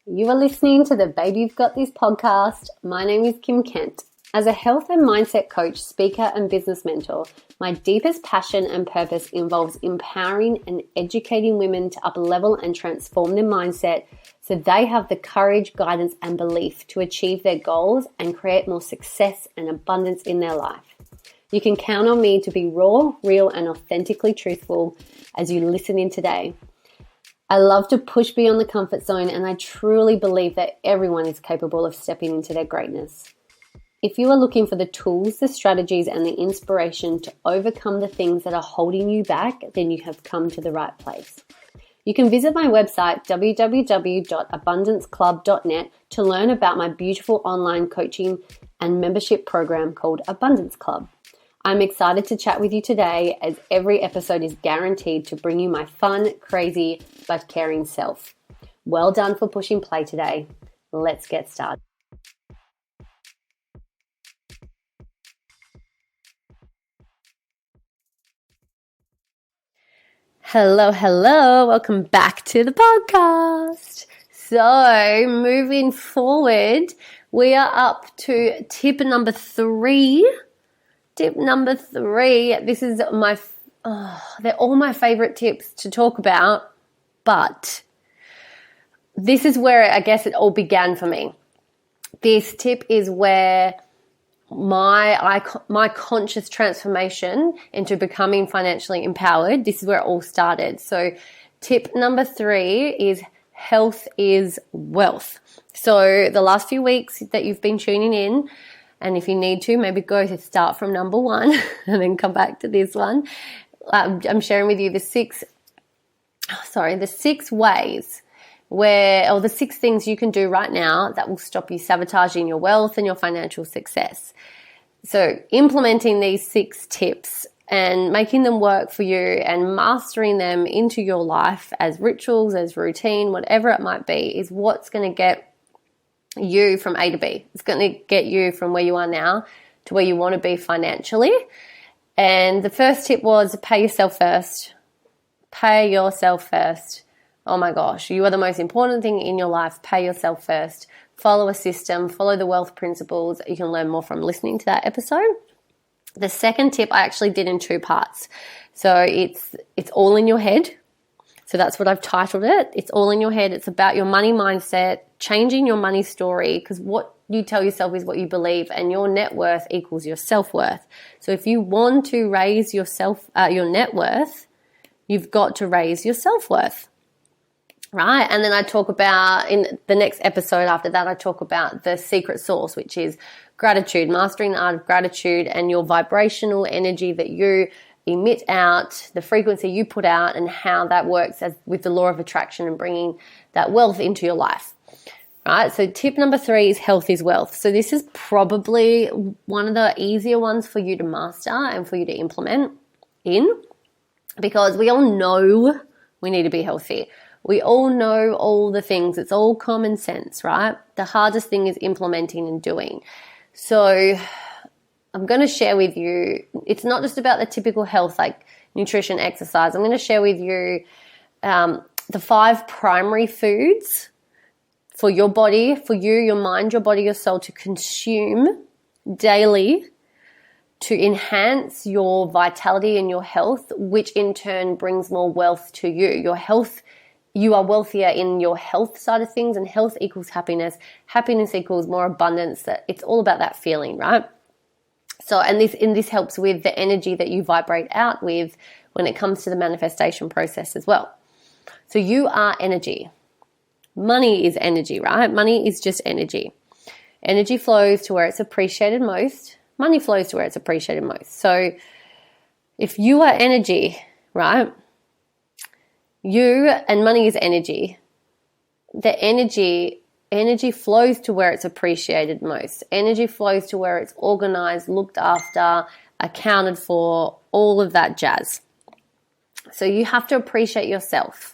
You are listening to the Baby You've Got This podcast. My name is Kim Kent. As a health and mindset coach, speaker, and business mentor, my deepest passion and purpose involves empowering and educating women to up-level and transform their mindset so they have the courage, guidance, and belief to achieve their goals and create more success and abundance in their life. You can count on me to be raw, real, and authentically truthful as you listen in today. I love to push beyond the comfort zone, and I truly believe that everyone is capable of stepping into their greatness. If you are looking for the tools, the strategies, and the inspiration to overcome the things that are holding you back, then you have come to the right place. You can visit my website, www.abundanceclub.net, to learn about my beautiful online coaching and membership program called Abundance Club. I'm excited to chat with you today, as every episode is guaranteed to bring you my fun, crazy, but caring self. Well done for pushing play today. Let's get started. Hello. Welcome back to the podcast. So moving forward, we are up to tip number 3. Tip number 3, this is they're all my favorite tips to talk about, but this is where I guess it all began for me. This tip is where my conscious transformation into becoming financially empowered, this is where it all started. So tip number 3 is health is wealth. So the last few weeks that you've been tuning in, and if you need to, maybe go to start from number 1 and then come back to this one. I'm sharing with you the 6 ways or the 6 things you can do right now that will stop you sabotaging your wealth and your financial success. So implementing these 6 tips and making them work for you and mastering them into your life as rituals, as routine, whatever it might be, is what's going to get you from A to B. It's going to get you from where you are now to where you want to be financially. And the first tip was pay yourself first. Pay yourself first. Oh my gosh, you are the most important thing in your life. Pay yourself first. Follow a system, follow the wealth principles. You can learn more from listening to that episode. The second tip I actually did in 2 parts. So it's all in your head. So that's what I've titled it. It's all in your head. It's about your money mindset, changing your money story, because what you tell yourself is what you believe, and your net worth equals your self-worth. So if you want to raise your net worth, you've got to raise your self-worth, right? And then I talk about, in the next episode after that, I talk about the secret sauce, which is gratitude, mastering the art of gratitude and your vibrational energy that you emit out, the frequency you put out, and how that works with the law of attraction and bringing that wealth into your life. Right? So tip number 3 is health is wealth. So this is probably one of the easier ones for you to master and for you to implement in, because we all know we need to be healthy. We all know all the things. It's all common sense, right? The hardest thing is implementing and doing. So I'm going to share with you, it's not just about the typical health like nutrition, exercise. I'm going to share with you the 5 primary foods for your body, for you, your mind, your body, your soul to consume daily to enhance your vitality and your health, which in turn brings more wealth to you. Your health, you are wealthier in your health side of things, and health equals happiness. Happiness equals more abundance. It's all about that feeling, right? So, and this helps with the energy that you vibrate out with when it comes to the manifestation process as well. So you are energy. Money is energy, right? Money is just energy. Energy flows to where it's appreciated most. Money flows to where it's appreciated most. So if you are energy, right? You and money is energy. The energy flows to where it's appreciated most. Energy flows to where it's organized, looked after, accounted for, all of that jazz. So you have to appreciate yourself.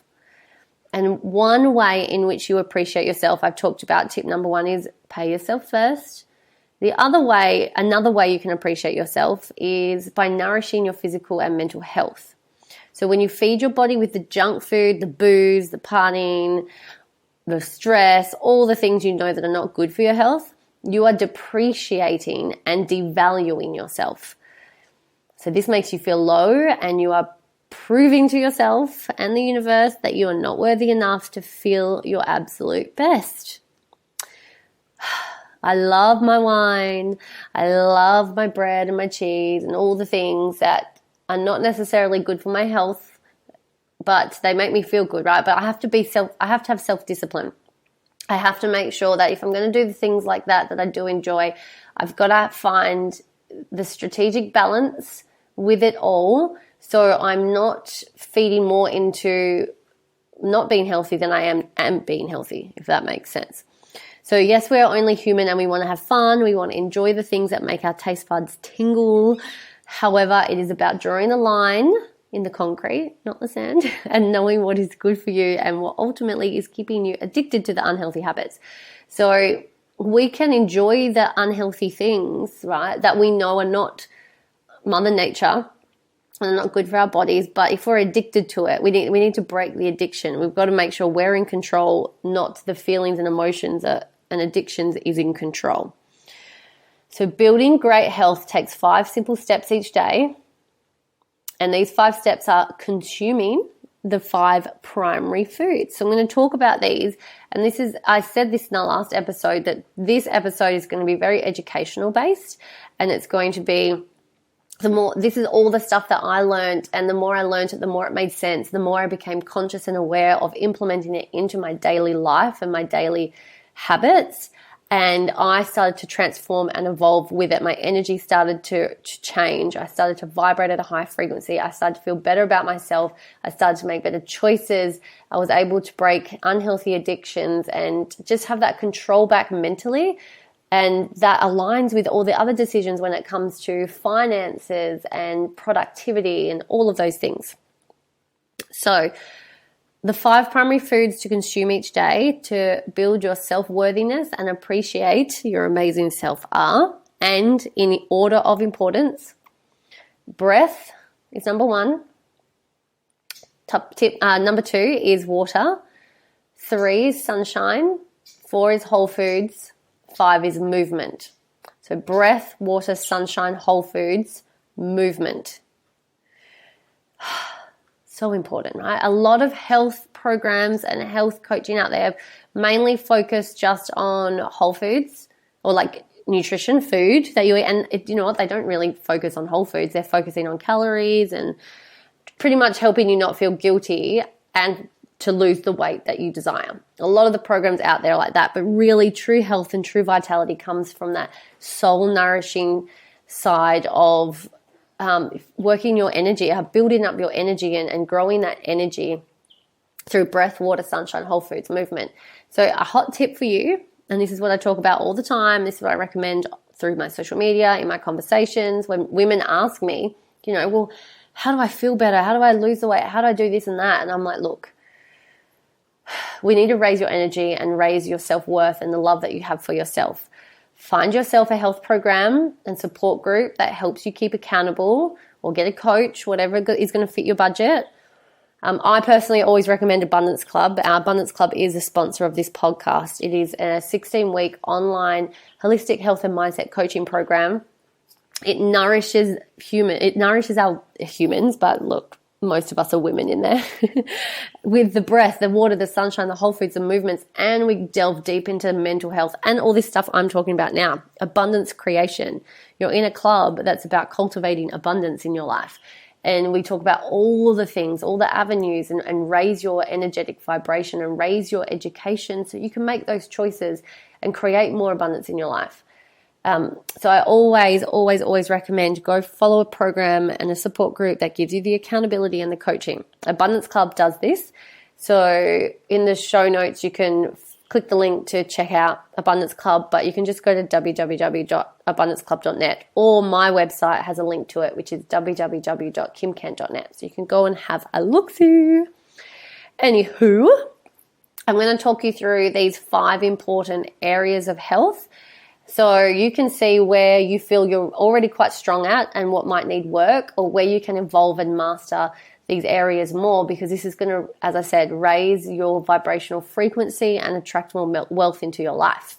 And one way in which you appreciate yourself, I've talked about tip number 1 is pay yourself first. Another way you can appreciate yourself is by nourishing your physical and mental health. So when you feed your body with the junk food, the booze, the partying, the stress, all the things you know that are not good for your health, you are depreciating and devaluing yourself. So this makes you feel low, and you are proving to yourself and the universe that you are not worthy enough to feel your absolute best. I love my wine. I love my bread and my cheese and all the things that are not necessarily good for my health, but they make me feel good, right? But I have to have self-discipline. I have to make sure that if I'm going to do the things like that I do enjoy, I've got to find the strategic balance with it all, so I'm not feeding more into not being healthy than I am being healthy, if that makes sense. So yes, we're only human and we want to have fun. We want to enjoy the things that make our taste buds tingle. However, it is about drawing a line in the concrete, not the sand, and knowing what is good for you and what ultimately is keeping you addicted to the unhealthy habits. So we can enjoy the unhealthy things, right, that we know are not Mother Nature and not good for our bodies, but if we're addicted to it, we need to break the addiction. We've got to make sure we're in control, not the feelings and emotions and addictions is in control. So building great health takes 5 simple steps each day. And these 5 steps are consuming the 5 primary foods. So I'm going to talk about these. And I said this in the last episode, that this episode is going to be very educational based, and it's going to be this is all the stuff that I learned, and the more I learned it, the more it made sense, the more I became conscious and aware of implementing it into my daily life and my daily habits. And I started to transform and evolve with it. My energy started to change. I started to vibrate at a high frequency. I started to feel better about myself. I started to make better choices. I was able to break unhealthy addictions and just have that control back mentally. And that aligns with all the other decisions when it comes to finances and productivity and all of those things. So the 5 primary foods to consume each day to build your self-worthiness and appreciate your amazing self are, and in order of importance, breath is number 1. Top tip, number 2 is water. 3 is sunshine. 4 is whole foods. 5 is movement. So breath, water, sunshine, whole foods, movement. So important, right? A lot of health programs and health coaching out there mainly focus just on whole foods, or like nutrition, food that you eat. And you know what? They don't really focus on whole foods. They're focusing on calories and pretty much helping you not feel guilty and to lose the weight that you desire. A lot of the programs out there are like that, but really true health and true vitality comes from that soul nourishing side of working your energy, building up your energy and growing that energy through breath, water, sunshine, whole foods, movement. So a hot tip for you, and this is what I talk about all the time, this is what I recommend through my social media, in my conversations, when women ask me, well, how do I feel better? How do I lose the weight? How do I do this and that? And I'm like, look, we need to raise your energy and raise your self-worth and the love that you have for yourself. Find yourself a health program and support group that helps you keep accountable, or get a coach, whatever is going to fit your budget. I personally always recommend Abundance Club. Our Abundance Club is a sponsor of this podcast. It is a 16-week online holistic health and mindset coaching program. It nourishes our humans, but look, most of us are women in there, with the breath, the water, the sunshine, the whole foods, the movements, and we delve deep into mental health and all this stuff I'm talking about now. Abundance creation. You're in a club that's about cultivating abundance in your life. And we talk about all the things, all the avenues, and raise your energetic vibration and raise your education so you can make those choices and create more abundance in your life. So I always recommend go follow a program and a support group that gives you the accountability and the coaching. Abundance Club does this. So in the show notes, you can click the link to check out Abundance Club, but you can just go to www.abundanceclub.net, or my website has a link to it, which is www.kimkent.net. So you can go and have a look-see. Anywho, I'm going to talk you through these 5 important areas of health, so you can see where you feel you're already quite strong at and what might need work, or where you can evolve and master these areas more, because this is going to, as I said, raise your vibrational frequency and attract more wealth into your life.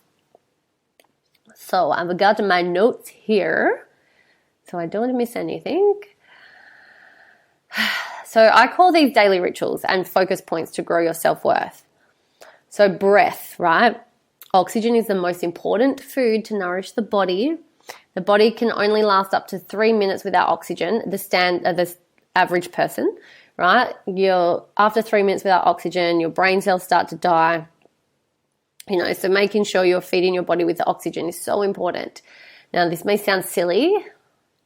So I've got my notes here so I don't miss anything. So I call these daily rituals and focus points to grow your self-worth. So breath, right? Oxygen is the most important food to nourish the body. The body can only last up to 3 minutes without oxygen, the average person, right? After 3 minutes without oxygen, your brain cells start to die. So making sure you're feeding your body with the oxygen is so important. Now, this may sound silly,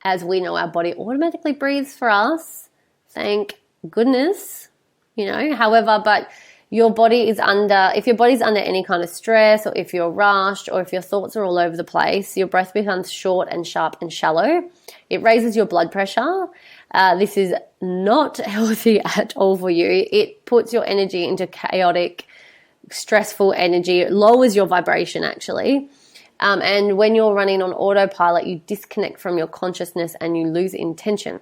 as we know our body automatically breathes for us. Thank goodness, however, but if your body's under any kind of stress, or if you're rushed, or if your thoughts are all over the place, your breath becomes short and sharp and shallow. It raises your blood pressure. This is not healthy at all for you. It puts your energy into chaotic, stressful energy. It lowers your vibration, actually. And when you're running on autopilot, you disconnect from your consciousness and you lose intention.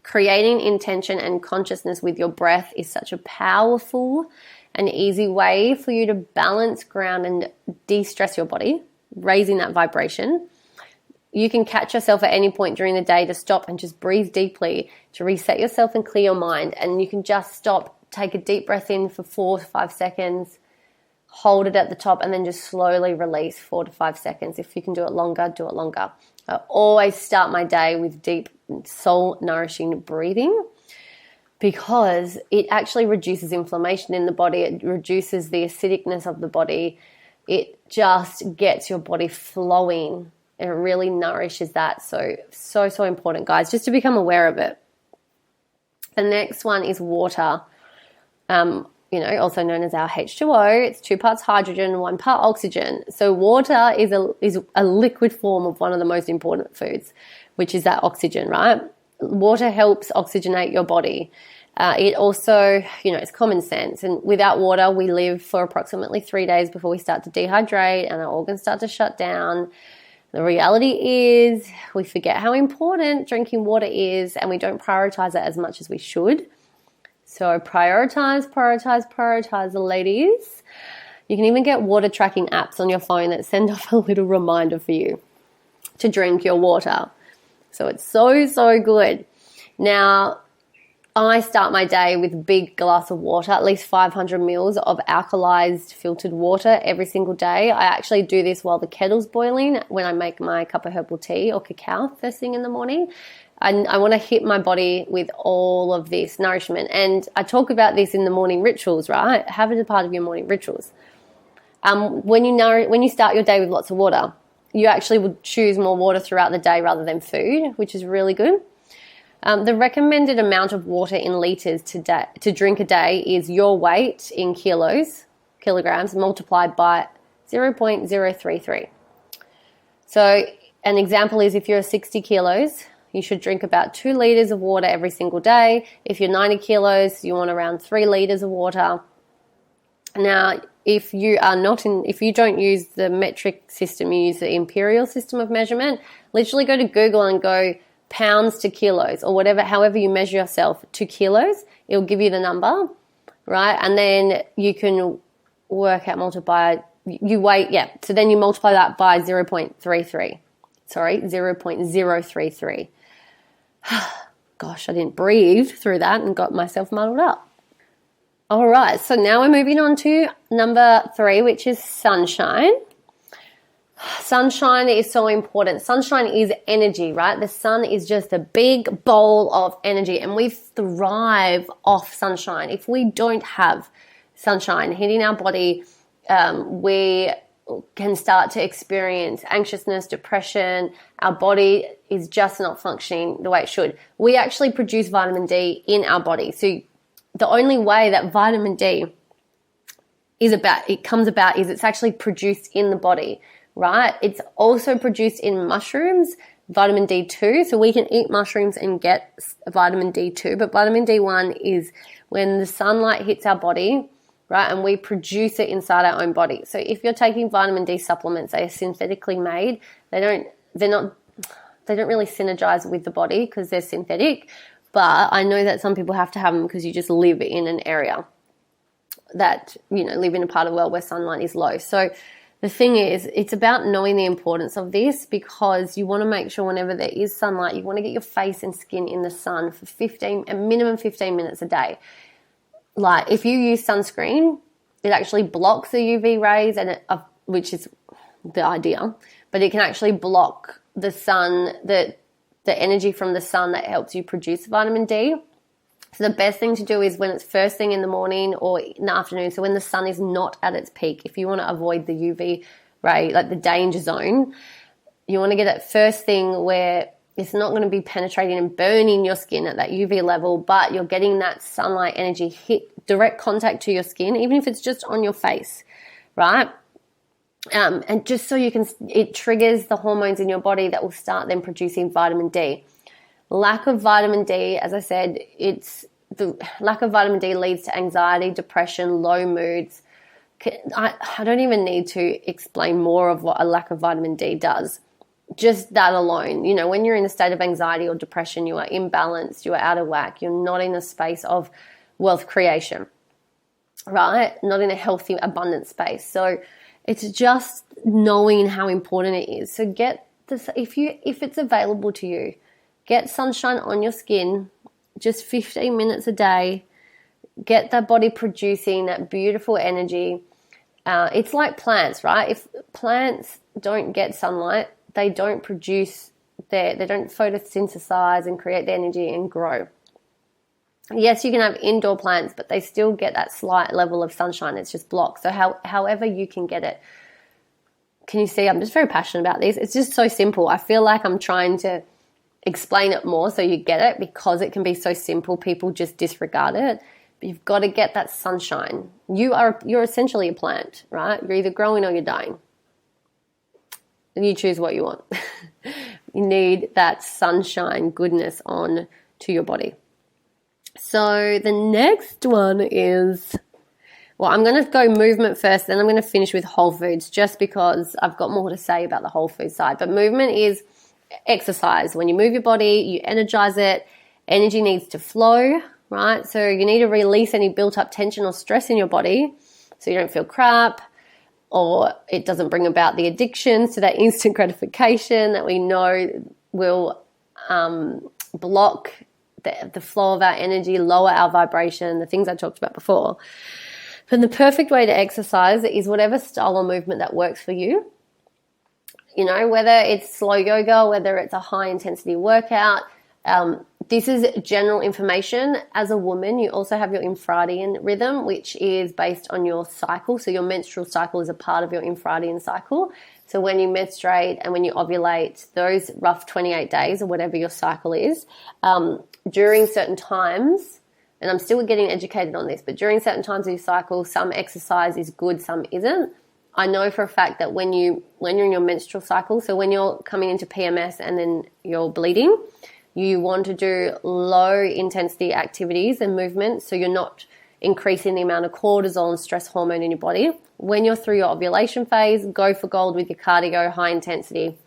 Creating intention and consciousness with your breath is such a powerful and easy way for you to balance, ground, and de-stress your body, raising that vibration. You can catch yourself at any point during the day to stop and just breathe deeply to reset yourself and clear your mind. And you can just stop, take a deep breath in for 4 to 5 seconds, hold it at the top, and then just slowly release 4 to 5 seconds. If you can do it longer, do it longer. I always start my day with deep, soul-nourishing breathing, because it actually reduces inflammation in the body. It reduces the acidicness of the body. It just gets your body flowing. It really nourishes that. So important, guys, just to become aware of it. The next one is water. Also known as our H2O. It's 2 parts hydrogen, 1 part oxygen. So water is a liquid form of one of the most important foods, which is that oxygen, right? Water helps oxygenate your body. It also, it's common sense. And without water, we live for approximately 3 days before we start to dehydrate and our organs start to shut down. The reality is we forget how important drinking water is, and we don't prioritize it as much as we should. So prioritize, ladies. You can even get water tracking apps on your phone that send off a little reminder for you to drink your water. So it's so good. Now, I start my day with a big glass of water, at least 500 mils of alkalized filtered water every single day. I actually do this while the kettle's boiling when I make my cup of herbal tea or cacao first thing in the morning. I want to hit my body with all of this nourishment. And I talk about this in the morning rituals, right? Have it a part of your morning rituals. When you start your day with lots of water, you actually would choose more water throughout the day rather than food, which is really good. The recommended amount of water in liters to drink a day is your weight in kilograms, multiplied by 0.033. So an example is if you're 60 kilos, you should drink about 2 liters of water every single day. If you're 90 kilos, you want around 3 liters of water. Now, if you don't use the metric system, you use the imperial system of measurement, literally go to Google and go pounds to kilos or however you measure yourself to kilos. It'll give you the number, right? And then you can so then you multiply that by 0.33. Sorry, 0.033. Gosh, I didn't breathe through that and got myself muddled up. All right, so now we're moving on to number 3, which is sunshine. Sunshine is so important. Sunshine is energy, right? The sun is just a big bowl of energy, and we thrive off sunshine. If we don't have sunshine hitting our body, we can start to experience anxiousness, depression. Our body is just not functioning the way it should. We actually produce vitamin D in our body. So the only way that vitamin D comes about is it's actually produced in the body, right? It's also produced in mushrooms, vitamin D2. So we can eat mushrooms and get vitamin D2, but vitamin D1 is when the sunlight hits our body, right? And we produce it inside our own body. So if you're taking vitamin D supplements, they are synthetically made. They don't really synergize with the body because they're synthetic. But I know that some people have to have them because you just live in an area that, live in a part of the world where sunlight is low. So the thing is, it's about knowing the importance of this, because you want to make sure whenever there is sunlight, you want to get your face and skin in the sun for a minimum 15 minutes a day. Like if you use sunscreen, it actually blocks the UV rays, which is the idea, but it can actually block the sun, the energy from the sun that helps you produce vitamin D. So the best thing to do is when it's first thing in the morning or in the afternoon, so when the sun is not at its peak. If you want to avoid the UV ray, like the danger zone, you want to get it first thing where it's not going to be penetrating and burning your skin at that UV level, but you're getting that sunlight energy hit direct contact to your skin, even if it's just on your face, right? And just so it triggers the hormones in your body that will start then producing vitamin D. Lack of vitamin D, as I said, the lack of vitamin D leads to anxiety, depression, low moods. I don't even need to explain more of what a lack of vitamin D does. Just that alone, when you're in a state of anxiety or depression, you are imbalanced, you are out of whack, you're not in a space of wealth creation, right? Not in a healthy, abundant space. So it's just knowing how important it is. So get this, if it's available to you, get sunshine on your skin, just 15 minutes a day. Get that body producing that beautiful energy. It's like plants, right? If plants don't get sunlight, they don't produce they don't photosynthesize and create the energy and grow. Yes, you can have indoor plants, but they still get that slight level of sunshine. It's just blocked. So however you can get it. Can you see? I'm just very passionate about this. It's just so simple. I feel like I'm trying to explain it more so you get it, because it can be so simple. People just disregard it. But you've got to get that sunshine. You're essentially a plant, right? You're either growing or you're dying. And you choose what you want. You need that sunshine goodness on to your body. So the next one is, I'm going to go movement first, then I'm going to finish with whole foods, just because I've got more to say about the whole food side. But movement is exercise. When you move your body, you energize it. Energy needs to flow, right? So you need to release any built up tension or stress in your body so you don't feel crap, or it doesn't bring about the addictions to that instant gratification that we know will block the flow of our energy, lower our vibration, the things I talked about before. But the perfect way to exercise is whatever style or movement that works for you. Whether it's slow yoga, whether it's a high intensity workout. This is general information. As a woman, you also have your infradian rhythm, which is based on your cycle. So your menstrual cycle is a part of your infradian cycle. So when you menstruate and when you ovulate, those rough 28 days or whatever your cycle is, during certain times, and I'm still getting educated on this, but during certain times of your cycle, some exercise is good, some isn't. I know for a fact that when you're in your menstrual cycle, so when you're coming into PMS and then you're bleeding, you want to do low intensity activities and movements so you're not increasing the amount of cortisol and stress hormone in your body. When you're through your ovulation phase, go for gold with your cardio, high intensity.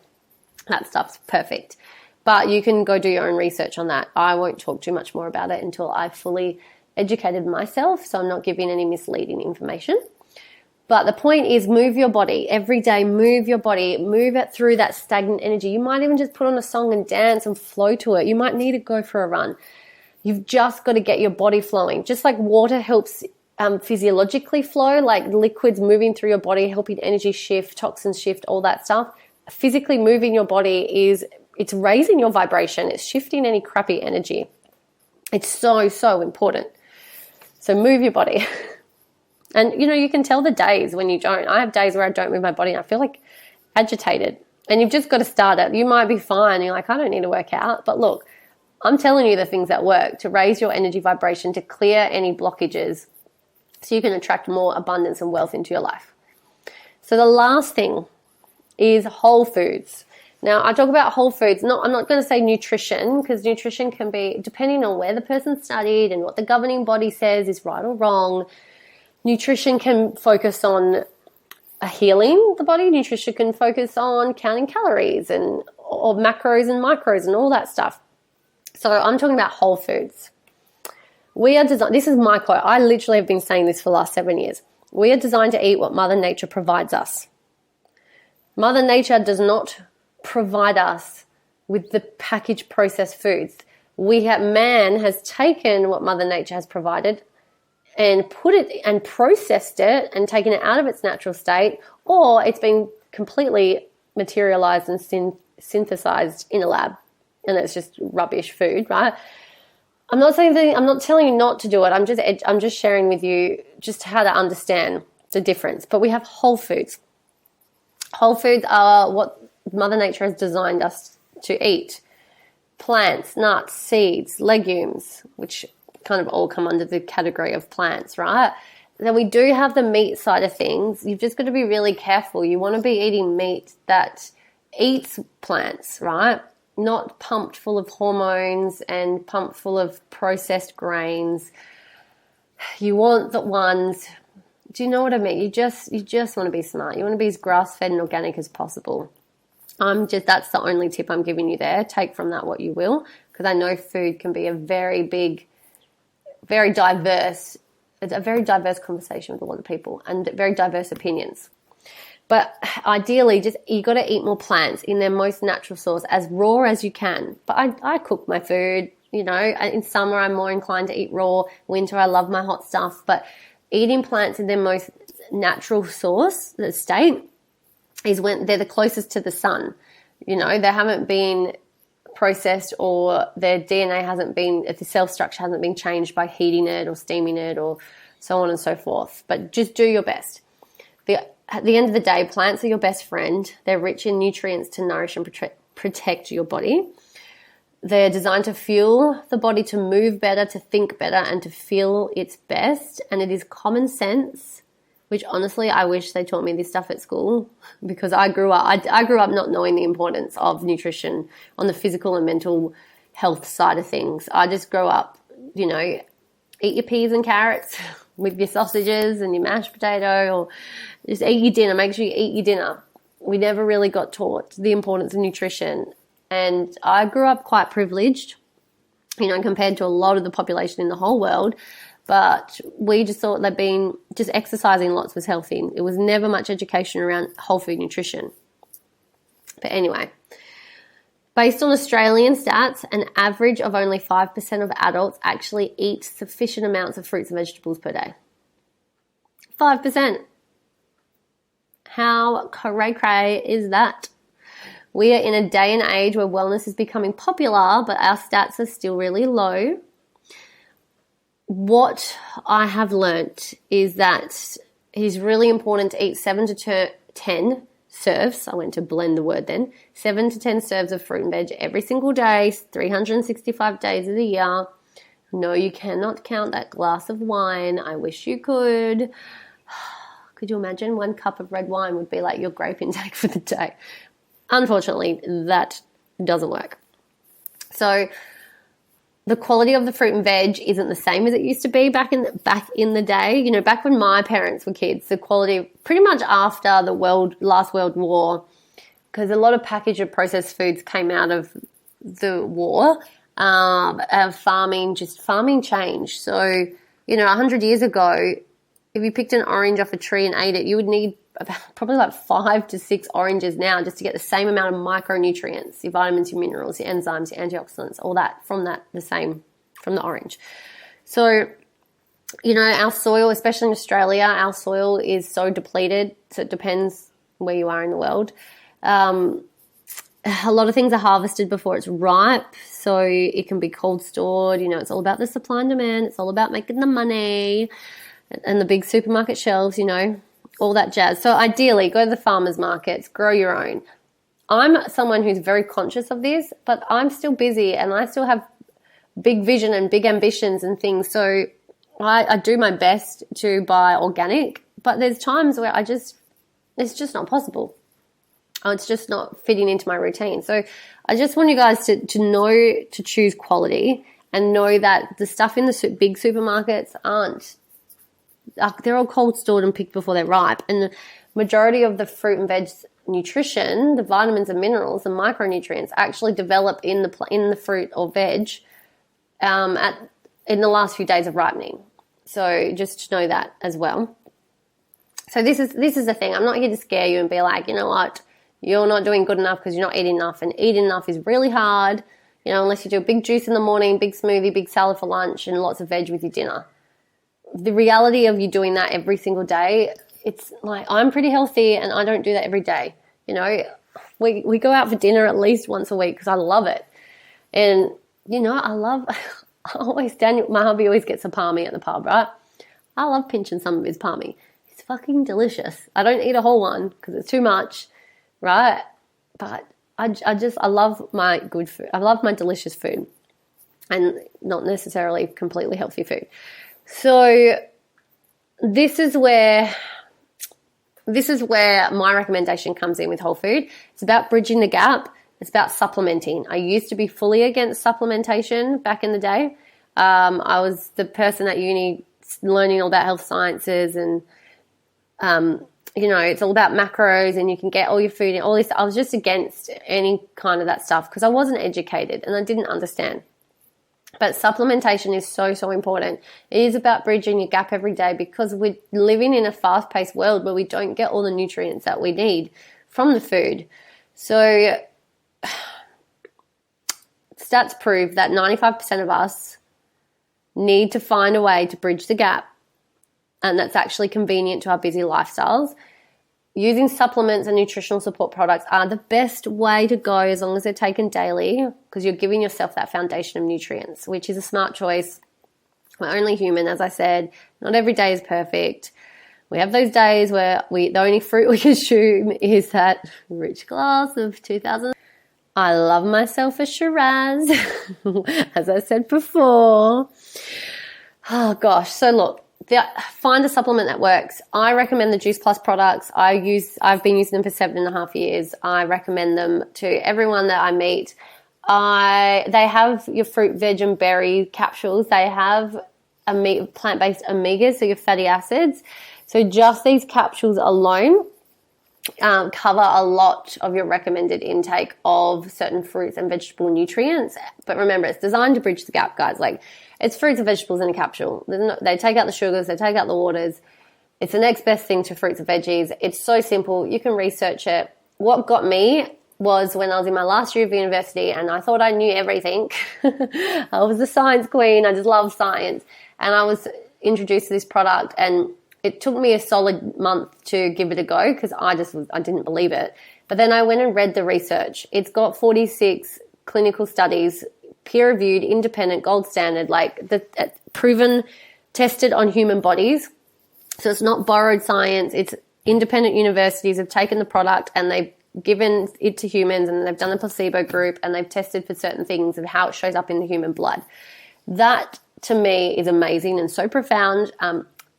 That stuff's perfect. But you can go do your own research on that. I won't talk too much more about it until I've fully educated myself, so I'm not giving any misleading information. But the point is, move your body every day. Move your body, move it through that stagnant energy. You might even just put on a song and dance and flow to it. You might need to go for a run. You've just got to get your body flowing. Just like water helps physiologically flow, like liquids moving through your body, helping energy shift, toxins shift, all that stuff. Physically moving your body it's raising your vibration. It's shifting any crappy energy. It's so, so important. So move your body. And, you can tell the days when you don't. I have days where I don't move my body and I feel like agitated. And you've just got to start it. You might be fine. You're like, I don't need to work out. But look, I'm telling you the things that work to raise your energy vibration, to clear any blockages so you can attract more abundance and wealth into your life. So the last thing is whole foods. Now, I talk about whole foods. I'm not going to say nutrition, because nutrition can be, depending on where the person studied and what the governing body says is right or wrong. Nutrition can focus on healing the body. Nutrition can focus on counting calories or macros and micros and all that stuff. So I'm talking about whole foods. We are designed, this is my quote, I literally have been saying this for the last 7 years. We are designed to eat what Mother Nature provides us. Mother Nature does not provide us with the packaged processed foods. Man has taken what Mother Nature has provided and put it and processed it and taken it out of its natural state, or it's been completely materialized and synthesized in a lab, and it's just rubbish food, right? I'm not telling you not to do it. I'm just sharing with you just how to understand the difference. But we have whole foods. Whole foods are what Mother Nature has designed us to eat. Plants, nuts, seeds, legumes, which kind of all come under the category of plants, right? Then we do have the meat side of things. You've just got to be really careful. You want to be eating meat that eats plants, right? Not pumped full of hormones and pumped full of processed grains. You want the ones, do you know what I mean? You just want to be smart. You want to be as grass-fed and organic as possible. That's the only tip I'm giving you there. Take from that what you will, because I know food can be a very big, very diverse, it's a very diverse conversation with a lot of people and very diverse opinions. But ideally, you got to eat more plants in their most natural source, as raw as you can. But I cook my food, you know. In summer, I'm more inclined to eat raw. Winter, I love my hot stuff. But eating plants in their most natural source, the state, is when they're the closest to the sun. You know, they haven't been processed, or their DNA hasn't been, if the cell structure hasn't been changed by heating it or steaming it or so on and so forth. But just do your best. At the end of the day, plants are your best friend. They're rich in nutrients to nourish and protect your body. They're designed to fuel the body to move better, to think better, and to feel its best. And it is common sense, which honestly, I wish they taught me this stuff at school, because I grew up not knowing the importance of nutrition on the physical and mental health side of things. I just grew up, you know, eat your peas and carrots with your sausages and your mashed potato, or just eat your dinner. Make sure you eat your dinner. We never really got taught the importance of nutrition. And I grew up quite privileged, you know, compared to a lot of the population in the whole world. But we just thought that just exercising lots was healthy. It was never much education around whole food nutrition. But anyway, based on Australian stats, an average of only 5% of adults actually eat sufficient amounts of fruits and vegetables per day. 5%. How cray-cray is that? We are in a day and age where wellness is becoming popular, but our stats are still really low. What I have learnt is that it is really important to eat 7 to 10 serves. I went to blend the word then. 7 to 10 serves of fruit and veg every single day, 365 days of the year. No, you cannot count that glass of wine. I wish you could. Could you imagine 1 cup of red wine would be like your grape intake for the day? Unfortunately, that doesn't work. So the quality of the fruit and veg isn't the same as it used to be back in the day. You know, back when my parents were kids, the quality pretty much after the last World War, because a lot of packaged and processed foods came out of the war, farming changed. So, you know, 100 years ago, if you picked an orange off a tree and ate it, you would need probably like 5 to 6 oranges now just to get the same amount of micronutrients, your vitamins, your minerals, your enzymes, your antioxidants, all that from the orange. So, you know, our soil, especially in Australia, our soil is so depleted. So it depends where you are in the world. A lot of things are harvested before it's ripe, so it can be cold stored. You know, it's all about the supply and demand. It's all about making the money and the big supermarket shelves, you know, all that jazz. So ideally, go to the farmers markets, grow your own. I'm someone who's very conscious of this, but I'm still busy and I still have big vision and big ambitions and things. So I do my best to buy organic, but there's times where it's just not possible. It's just not fitting into my routine. So I just want you guys to know to choose quality and know that the stuff in the big supermarkets they're all cold stored and picked before they're ripe. And the majority of the fruit and veg nutrition, the vitamins and minerals and micronutrients actually develop in the fruit or veg in the last few days of ripening. So just to know that as well. So this is the thing. I'm not here to scare you and be like, you know what, you're not doing good enough because you're not eating enough, and eating enough is really hard, unless you do a big juice in the morning, big smoothie, big salad for lunch, and lots of veg with your dinner. The reality of you doing that every single day, it's like, I'm pretty healthy and I don't do that every day. We go out for dinner at least once a week because I love it. And, Daniel, my hubby always gets a palmy at the pub, right? I love pinching some of his palmy. It's fucking delicious. I don't eat a whole one because it's too much, right? But I love my good food. I love my delicious food and not necessarily completely healthy food. So this is where my recommendation comes in with whole food. It's about bridging the gap. It's about supplementing. I used to be fully against supplementation back in the day. I was the person at uni learning all about health sciences and, it's all about macros and you can get all your food and all this. I was just against any kind of that stuff because I wasn't educated and I didn't understand. But supplementation is so, so important. It is about bridging your gap every day because we're living in a fast-paced world where we don't get all the nutrients that we need from the food. So stats prove that 95% of us need to find a way to bridge the gap, and that's actually convenient to our busy lifestyles. Using supplements and nutritional support products are the best way to go as long as they're taken daily because you're giving yourself that foundation of nutrients, which is a smart choice. We're only human, as I said. Not every day is perfect. We have those days where the only fruit we consume is that rich glass of 2000. I love myself a Shiraz, as I said before. Oh, gosh. So, look. Find a supplement that works. I recommend the Juice Plus products. I've been using them for 7.5 years. I recommend them to everyone that I meet. They have your fruit, veg, and berry capsules. They have plant-based omegas, so your fatty acids. So just these capsules alone cover a lot of your recommended intake of certain fruits and vegetable nutrients. But remember, it's designed to bridge the gap, guys. Like, it's fruits and vegetables in a capsule. They take out the sugars, they take out the waters. It's the next best thing to fruits and veggies. It's so simple. You can research it. What got me was when I was in my last year of university and I thought I knew everything. I was a science queen. I just love science. And I was introduced to this product and it took me a solid month to give it a go because I didn't believe it. But then I went and read the research. It's got 46 clinical studies, peer-reviewed, independent, gold standard, proven, tested on human bodies. So it's not borrowed science. It's independent universities have taken the product and they've given it to humans and they've done a placebo group and they've tested for certain things of how it shows up in the human blood. That, to me, is amazing and so profound.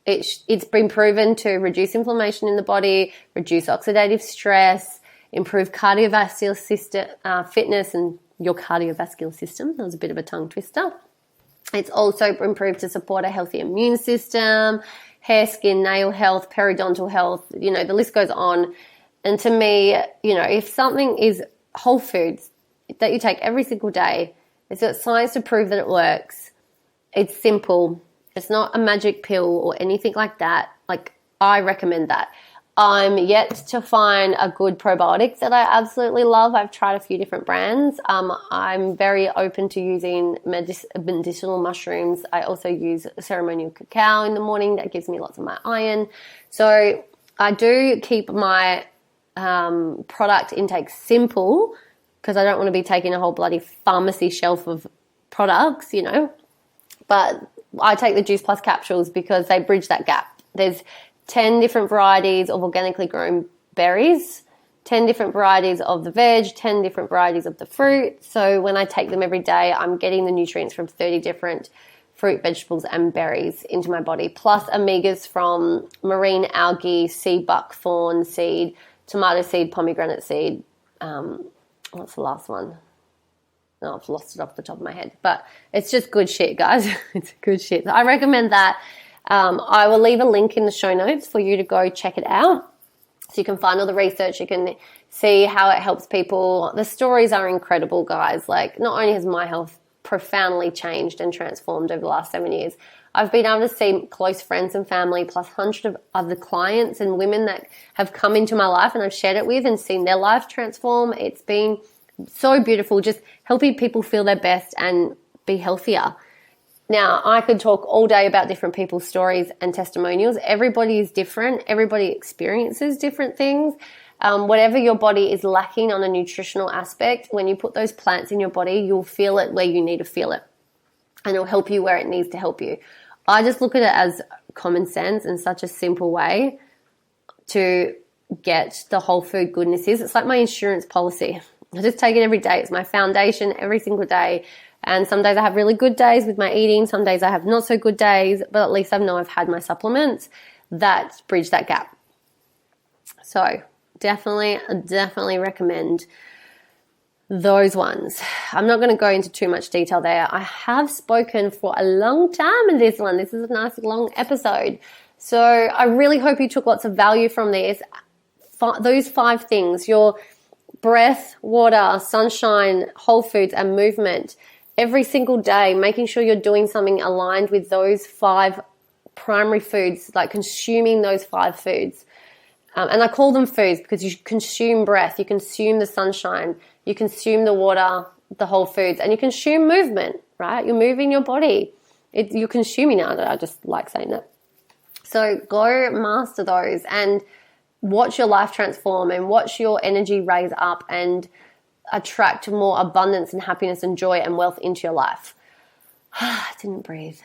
It's been proven to reduce inflammation in the body, reduce oxidative stress, improve cardiovascular system, fitness and your cardiovascular system. That was a bit of a tongue twister. It's also improved to support a healthy immune system, hair, skin, nail health, periodontal health. The list goes on. And to me, if something is whole foods that you take every single day, it's got science to prove that it works. It's simple. It's not a magic pill or anything like that. I recommend that. I'm yet to find a good probiotic that I absolutely love. I've tried a few different brands. I'm very open to using medicinal mushrooms. I also use ceremonial cacao in the morning. That gives me lots of my iron. So I do keep my product intake simple because I don't want to be taking a whole bloody pharmacy shelf of products, But I take the Juice Plus capsules because they bridge that gap. There's 10 different varieties of organically grown berries, 10 different varieties of the veg, 10 different varieties of the fruit. So when I take them every day, I'm getting the nutrients from 30 different fruit, vegetables, and berries into my body, plus omegas from marine algae, sea buckthorn seed, tomato seed, pomegranate seed. What's the last one? No, I've lost it off the top of my head. But it's just good shit, guys. It's good shit. I recommend that. I will leave a link in the show notes for you to go check it out. So you can find all the research. You can see how it helps people. The stories are incredible, guys. Not only has my health profoundly changed and transformed over the last 7 years. I've been able to see close friends and family plus hundreds of other clients and women that have come into my life and I've shared it with and seen their life transform. It's been so beautiful, just helping people feel their best and be healthier. Now, I could talk all day about different people's stories and testimonials. Everybody is different. Everybody experiences different things. Whatever your body is lacking on a nutritional aspect, when you put those plants in your body, you'll feel it where you need to feel it. And it'll help you where it needs to help you. I just look at it as common sense and such a simple way to get the whole food goodness is. It's like my insurance policy. I just take it every day. It's my foundation every single day. And some days I have really good days with my eating. Some days I have not so good days, but at least I know I've had my supplements that bridge that gap. So definitely recommend those ones. I'm not going to go into too much detail there. I have spoken for a long time in this one. This is a nice long episode. So I really hope you took lots of value from this. Those 5 things, your breath, water, sunshine, whole foods, and movement. Every single day, making sure you're doing something aligned with those 5 primary foods, like consuming those 5 foods. And I call them foods because you consume breath, you consume the sunshine, you consume the water, the whole foods, and you consume movement, right? You're moving your body. You're consuming it. I just like saying that. So go master those and watch your life transform and watch your energy raise up and attract more abundance and happiness and joy and wealth into your life. I didn't breathe.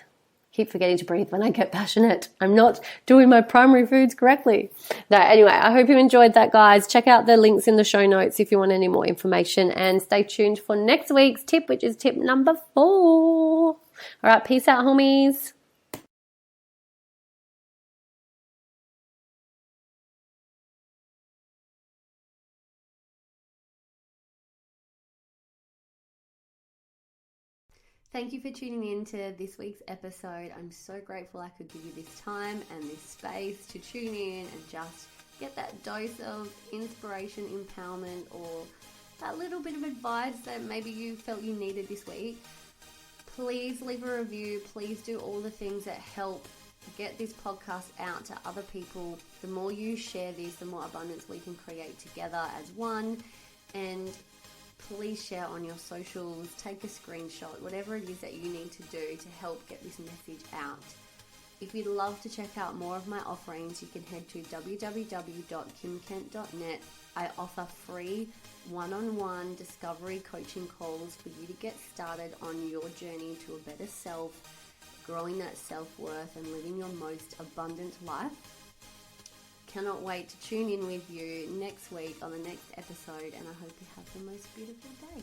Keep forgetting to breathe when I get passionate. I'm not doing my primary foods correctly. No, anyway, I hope you enjoyed that, guys. Check out the links in the show notes if you want any more information, and stay tuned for next week's tip, which is tip number 4. All right, peace out, homies. Thank you for tuning in to this week's episode. I'm so grateful I could give you this time and this space to tune in and just get that dose of inspiration, empowerment, or that little bit of advice that maybe you felt you needed this week. Please leave a review. Please do all the things that help get this podcast out to other people. The more you share this, the more abundance we can create together as one. And please share on your socials, take a screenshot, whatever it is that you need to do to help get this message out. If you'd love to check out more of my offerings, you can head to www.kimkent.net. I offer free one-on-one discovery coaching calls for you to get started on your journey to a better self, growing that self-worth and living your most abundant life. Cannot wait to tune in with you next week on the next episode, and I hope you have the most beautiful day.